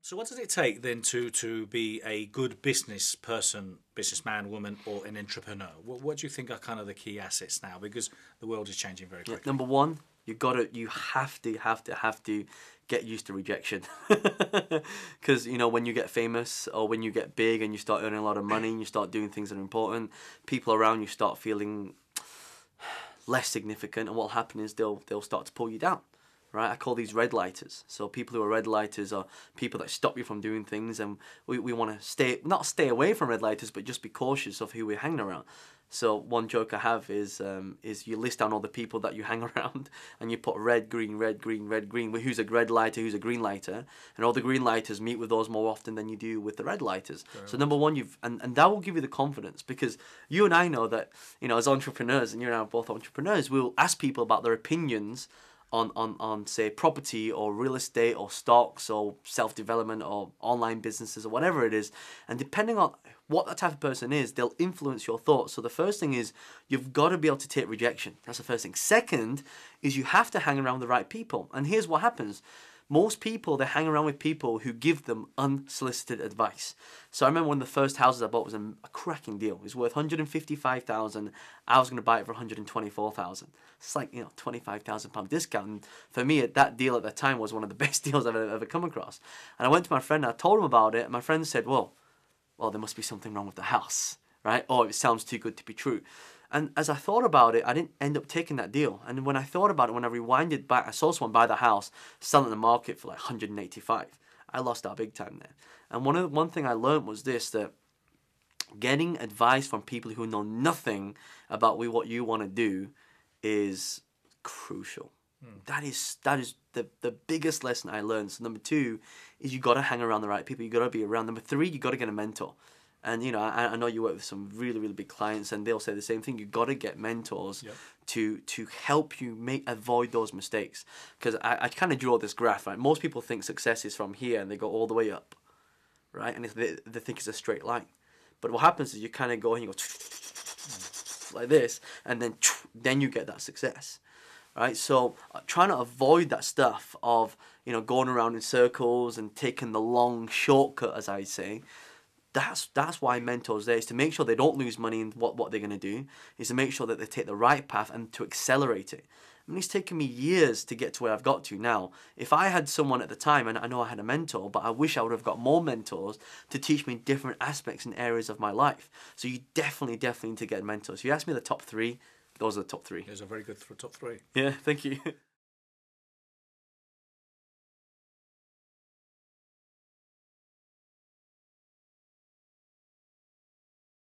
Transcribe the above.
So what does it take then to be a good business person, businessman, woman, or an entrepreneur? What do you think are kind of the key assets now? Because the world is changing very quickly. Number one, you have to get used to rejection. Because, when you get famous or when you get big and you start earning a lot of money and you start doing things that are important, people around you start feeling less significant, and what'll happen is they'll start to pull you down. Right, I call these red lighters. So people who are red lighters are people that stop you from doing things, and we want to not stay away from red lighters, but just be cautious of who we're hanging around. So one joke I have is you list down all the people that you hang around, and you put red, green, red, green, red, green. Who's a red lighter? Who's a green lighter? And all the green lighters meet with those more often than you do with the red lighters. So number one, and that will give you the confidence, because you and I know that as entrepreneurs, and you and I are both entrepreneurs, we'll ask people about their opinions on say property or real estate or stocks or self-development or online businesses or whatever it is, and depending on what that type of person is, they'll influence your thoughts. So the first thing is you've got to be able to take rejection. That's the first thing. Second is you have to hang around the right people, and here's what happens. Most people, they hang around with people who give them unsolicited advice. So I remember one of the first houses I bought was a cracking deal. It was worth 155,000. I was going to buy it for 124,000. It's like, £25,000 discount. And for me, that deal at that time was one of the best deals I've ever come across. And I went to my friend and I told him about it. And my friend said, well, there must be something wrong with the house, right? Or it sounds too good to be true. And as I thought about it, I didn't end up taking that deal. And when I thought about it, when I rewinded back, I saw someone buy the house, selling the market for like 185. I lost out big time there. And one thing I learned was this, that getting advice from people who know nothing about what you want to do is crucial. That is the biggest lesson I learned. So number two is you got to hang around the right people. You got to be around. Number three, you got to get a mentor. And I know you work with some really, really big clients, and they'll say the same thing. You got to get mentors to help you avoid those mistakes. Because I kind of draw this graph, right? Most people think success is from here and they go all the way up, right? And they think it's a straight line. But what happens is you kind of go and you go like this, and then you get that success, right? So trying to avoid that stuff of going around in circles and taking the long shortcut, as I say. That's why mentors there, is to make sure they don't lose money in what they're going to do, is to make sure that they take the right path and to accelerate it. I mean, it's taken me years to get to where I've got to now. If I had someone at the time, and I know I had a mentor, but I wish I would have got more mentors to teach me different aspects and areas of my life. So you definitely need to get mentors. If you ask me the top three, those are the top three. Those are very good for top three. Yeah, thank you.